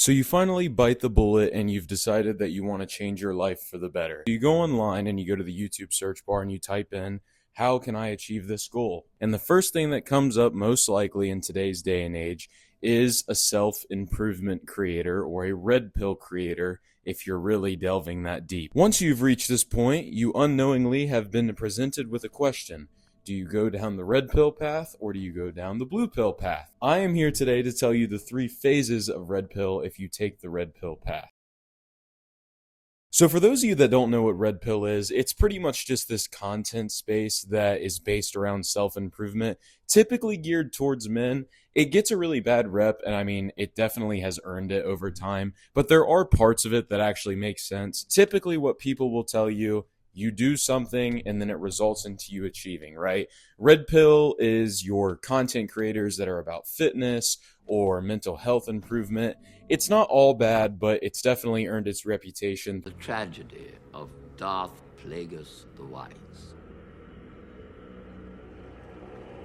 So you finally bite the bullet and you've decided that you want to change your life for the better. You go online and you go to the YouTube search bar and you type in, how can I achieve this goal? And the first thing that comes up most likely in today's day and age is a self-improvement creator or a red pill creator if you're really delving that deep. Once you've reached this point, you unknowingly have been presented with a question. Do you go down the red pill path or do you go down the blue pill path? I am here today to tell you the 3 phases of red pill if you take the red pill path. So for those of you that don't know what red pill is, it's pretty much just this content space that is based around self-improvement, typically geared towards men. It gets a really bad rep, and I mean, it definitely has earned it over time, but there are parts of it that actually make sense. Typically what people will tell you, you do something and then it results into you achieving, right? Red pill is your content creators that are about fitness or mental health improvement. It's not all bad, but it's definitely earned its reputation. The tragedy of Darth Plagueis the Wise.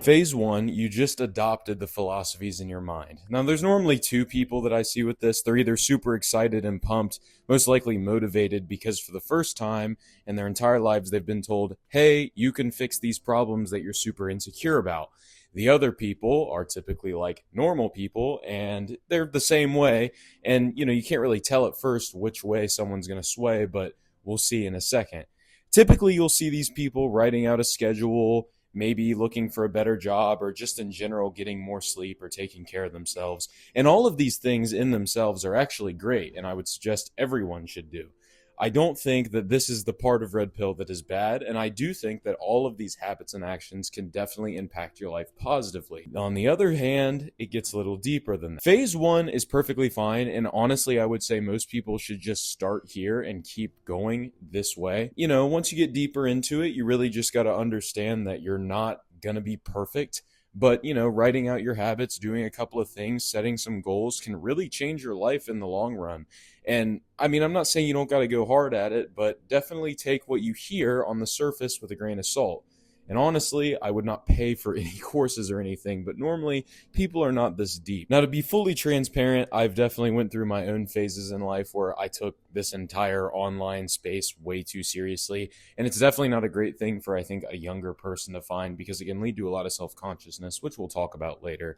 Phase 1, you just adopted the philosophies in your mind. Now, there's normally 2 people that I see with this. They're either super excited and pumped, most likely motivated because for the first time in their entire lives, they've been told, hey, you can fix these problems that you're super insecure about. The other people are typically like normal people and they're the same way. And, you can't really tell at first which way someone's going to sway, but we'll see in a second. Typically, you'll see these people writing out a schedule, maybe looking for a better job, or just in general getting more sleep or taking care of themselves. And all of these things in themselves are actually great, and I would suggest everyone should do. I don't think that this is the part of red pill that is bad, and I do think that all of these habits and actions can definitely impact your life positively. On the other hand, it gets a little deeper than that. Phase 1 is perfectly fine, and honestly, I would say most people should just start here and keep going this way. Once you get deeper into it, you really just got to understand that you're not going to be perfect. But, writing out your habits, doing a couple of things, setting some goals can really change your life in the long run. And I mean, I'm not saying you don't got to go hard at it, but definitely take what you hear on the surface with a grain of salt. And honestly, I would not pay for any courses or anything, but normally people are not this deep. Now, to be fully transparent, I've definitely went through my own phases in life where I took this entire online space way too seriously. And it's definitely not a great thing for, I think, a younger person to find because it can lead to a lot of self-consciousness, which we'll talk about later.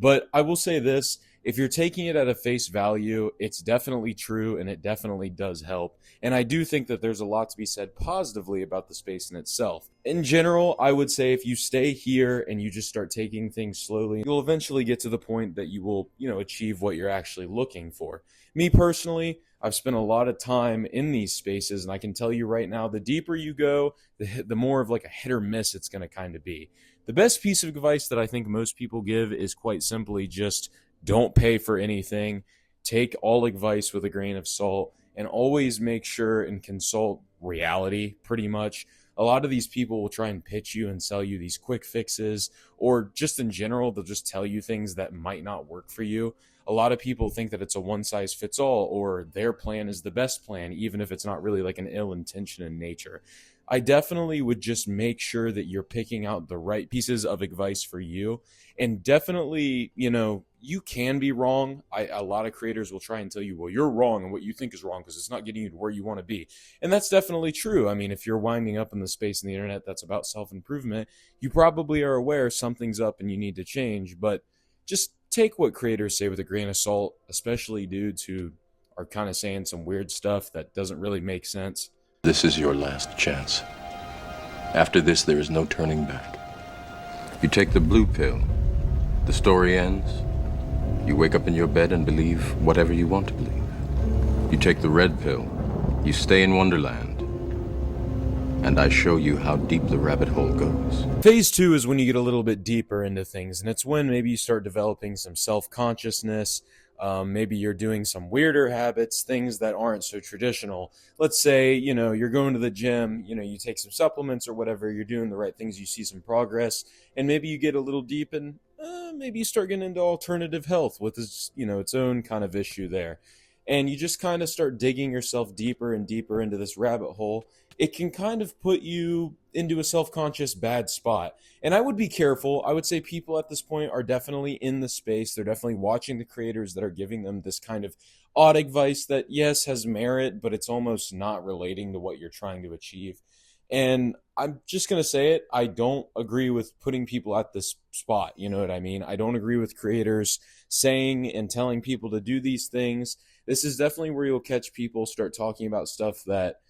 But I will say this, if you're taking it at a face value, it's definitely true and it definitely does help. And I do think that there's a lot to be said positively about the space in itself. In general, I would say if you stay here and you just start taking things slowly, you'll eventually get to the point that you will, achieve what you're actually looking for. Me personally, I've spent a lot of time in these spaces, and I can tell you right now, the deeper you go, the more of like a hit or miss it's going to kind of be. The best piece of advice that I think most people give is quite simply just don't pay for anything. Take all advice with a grain of salt and always make sure and consult reality pretty much. A lot of these people will try and pitch you and sell you these quick fixes, or just in general, they'll just tell you things that might not work for you. A lot of people think that it's a one size fits all or their plan is the best plan, even if it's not really like an ill intention in nature. I definitely would just make sure that you're picking out the right pieces of advice for you. And definitely, you can be wrong. A lot of creators will try and tell you, well, you're wrong and what you think is wrong because it's not getting you to where you want to be. And that's definitely true. I mean, if you're winding up in the space in the internet that's about self-improvement, you probably are aware something's up and you need to change. But just take what creators say with a grain of salt, especially dudes who are kind of saying some weird stuff that doesn't really make sense. This is your last chance. After this, there is no turning back. You take the blue pill, the story ends. You wake up in your bed and believe whatever you want to believe. You take the red pill, you stay in Wonderland, and I show you how deep the rabbit hole goes. Phase 2 is when you get a little bit deeper into things, and it's when maybe you start developing some self-consciousness. Maybe you're doing some weirder habits, things that aren't so traditional. Let's say, you're going to the gym, you take some supplements or whatever, you're doing the right things, you see some progress, and maybe you get a little deep and maybe you start getting into alternative health with its own kind of issue there. and you just kind of start digging yourself deeper and deeper into this rabbit hole, it can kind of put you into a self-conscious bad spot. And I would be careful. I would say people at this point are definitely in the space. They're definitely watching the creators that are giving them this kind of odd advice that, yes, has merit, but it's almost not relating to what you're trying to achieve. And I'm just going to say it. I don't agree with putting people at this spot. You know what I mean? I don't agree with creators saying and telling people to do these things. This is definitely where you'll catch people start talking about stuff that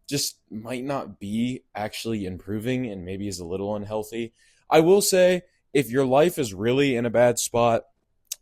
just might not be actually improving and maybe is a little unhealthy. I will say, if your life is really in a bad spot,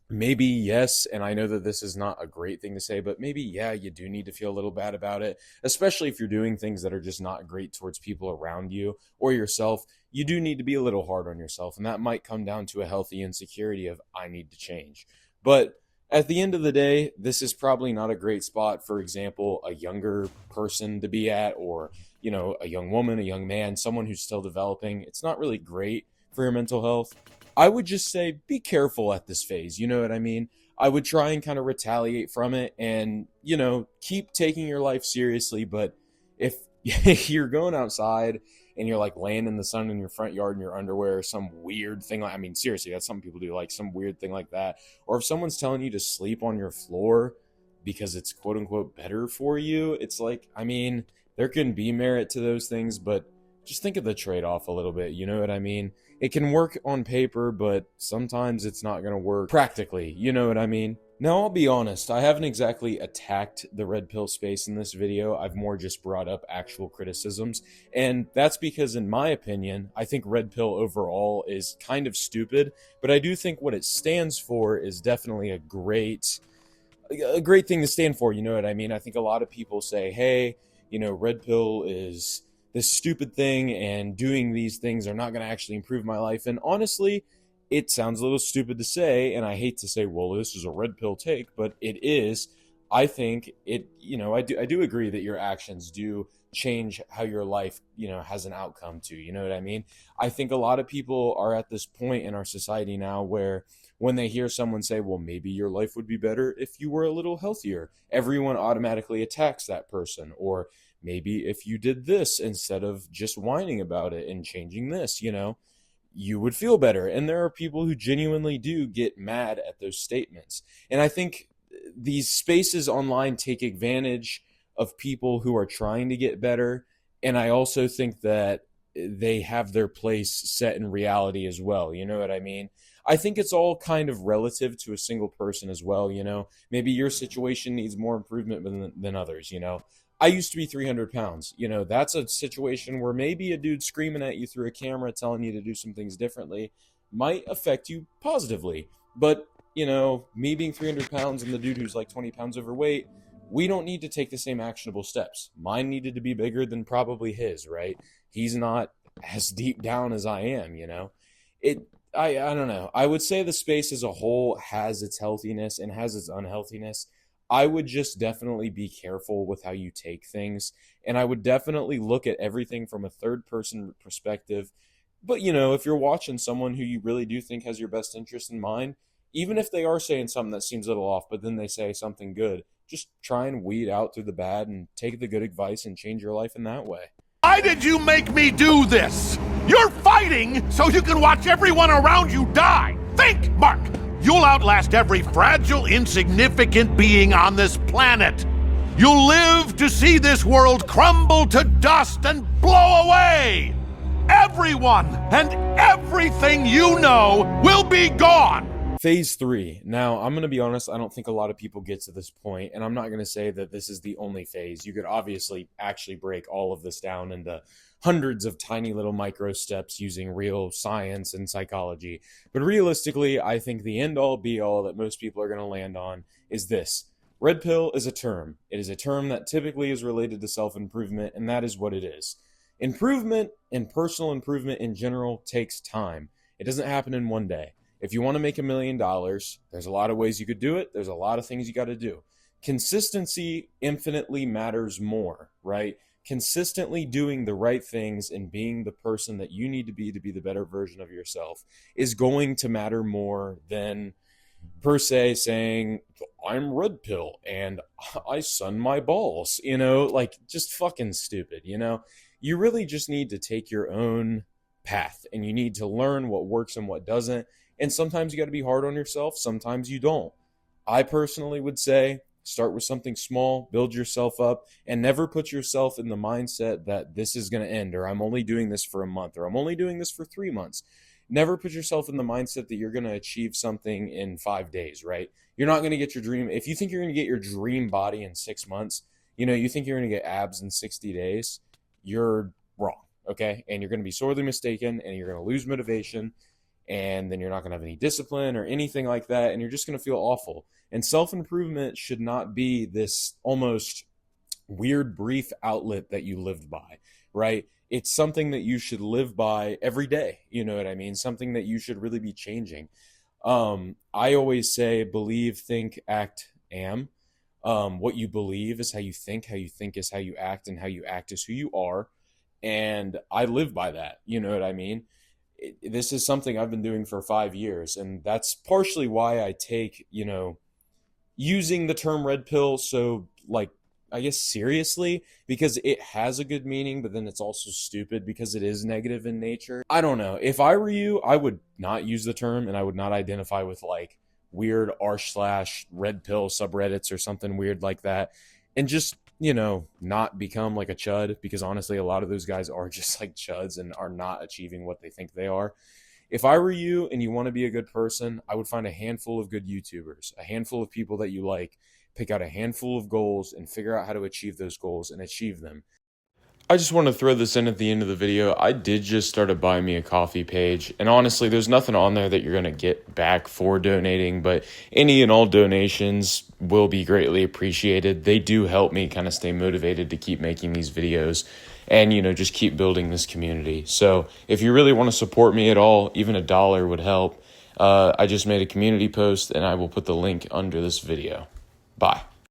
maybe yes, and I know that this is not a great thing to say, but maybe yeah, you do need to feel a little bad about it, especially if you're doing things that are just not great towards people around you or yourself. You do need to be a little hard on yourself, and that might come down to a healthy insecurity of I need to change. But at the end of the day, this is probably not a great spot, for example, a younger person to be at, or, you know, a young woman, a young man, someone who's still developing. It's not really great for your mental health. I would just say be careful at this phase. You know what I mean? I would try and kind of retaliate from it and, you know, keep taking your life seriously. But if you're going outside and you're like laying in the sun in your front yard in your underwear or some weird thing, like, I mean, seriously, that's some people do, like some weird thing like that. Or if someone's telling you to sleep on your floor because it's quote unquote better for you, it's like, I mean, there can be merit to those things, but just think of the trade-off a little bit. You know what I mean? It can work on paper, but sometimes it's not going to work practically. You know what I mean? Now, I'll be honest, I haven't exactly attacked the red pill space in this video. I've more just brought up actual criticisms. And that's because, in my opinion, I think red pill overall is kind of stupid, but I do think what it stands for is definitely a great thing to stand for. You know what I mean? I think a lot of people say, hey, you know, red pill is this stupid thing and doing these things are not going to actually improve my life. And honestly, it sounds a little stupid to say, and I hate to say, well, this is a red pill take, but it is. I think it, you know, I do agree that your actions do change how your life, you know, has an outcome to, you know what I mean? I think a lot of people are at this point in our society now where when they hear someone say, well, maybe your life would be better if you were a little healthier, everyone automatically attacks that person. Or maybe if you did this instead of just whining about it and changing this, you know, you would feel better. And there are people who genuinely do get mad at those statements. And I think these spaces online take advantage of people who are trying to get better. And I also think that they have their place set in reality as well. You know what I mean? I think it's all kind of relative to a single person as well. You know, maybe your situation needs more improvement than others, you know. I used to be 300 pounds. You know, that's a situation where maybe a dude screaming at you through a camera telling you to do some things differently might affect you positively. But, you know, me being 300 pounds and the dude who's like 20 pounds overweight, we don't need to take the same actionable steps. Mine needed to be bigger than probably his, right? He's not as deep down as I am, you know? I don't know. I would say the space as a whole has its healthiness and has its unhealthiness. I would just definitely be careful with how you take things. And I would definitely look at everything from a third person perspective. But, you know, if you're watching someone who you really do think has your best interest in mind, even if they are saying something that seems a little off, but then they say something good, just try and weed out through the bad and take the good advice and change your life in that way. Why did you make me do this? You're fighting so you can watch everyone around you die. Think, Mark. You'll outlast every fragile, insignificant being on this planet. You'll live to see this world crumble to dust and blow away. Everyone and everything you know will be gone. Phase 3. Now, I'm going to be honest, I don't think a lot of people get to this point, and I'm not going to say that this is the only phase. You could obviously actually break all of this down into hundreds of tiny little micro steps using real science and psychology. But realistically, I think the end-all be-all that most people are going to land on is this. Red pill is a term. It is a term that typically is related to self-improvement, and that is what it is. Improvement and personal improvement in general takes time. It doesn't happen in one day. If you want to make $1 million, there's a lot of ways you could do it. There's a lot of things you got to do. Consistency infinitely matters more, right? Consistently doing the right things and being the person that you need to be the better version of yourself is going to matter more than per se saying, I'm red pill and I sun my balls, you know, like just fucking stupid, you know? You really just need to take your own path and you need to learn what works and what doesn't. And sometimes you got to be hard on yourself, sometimes you don't. I personally would say start with something small, build yourself up, and never put yourself in the mindset that this is going to end, or I'm only doing this for a month, or I'm only doing this for 3 months. Never put yourself in the mindset that you're going to achieve something in 5 days, right? You're not going to get your dream. If you think you're going to get your dream body in 6 months, you know, you think you're going to get abs in 60 days, you're wrong, okay? And you're going to be sorely mistaken, and you're going to lose motivation, and then you're not going to have any discipline or anything like that, and you're just going to feel awful. And self-improvement should not be this almost weird, brief outlet that you lived by, right? It's something that you should live by every day. You know what I mean? Something that you should really be changing. I always say, believe, think, act, am. What you believe is how you think is how you act, and how you act is who you are. And I live by that. You know what I mean? This is something I've been doing for 5 years. And that's partially why I take, you know, using the term red pill so, like, I guess seriously, because it has a good meaning, but then it's also stupid because it is negative in nature. I don't know. If I were you, I would not use the term, and I would not identify with like weird r/red pill subreddits or something weird like that, and just, you know, not become like a chud, because honestly, a lot of those guys are just like chuds and are not achieving what they think they are. If I were you and you want to be a good person, I would find a handful of good YouTubers, a handful of people that you like, pick out a handful of goals and figure out how to achieve those goals and achieve them. I just want to throw this in at the end of the video. I did just start a Buy Me a Coffee page, and honestly, there's nothing on there that you're going to get back for donating, but any and all donations will be greatly appreciated. They do help me kind of stay motivated to keep making these videos and, you know, just keep building this community. So if you really want to support me at all, even $1 would help. I just made a community post, and I will put the link under this video. Bye.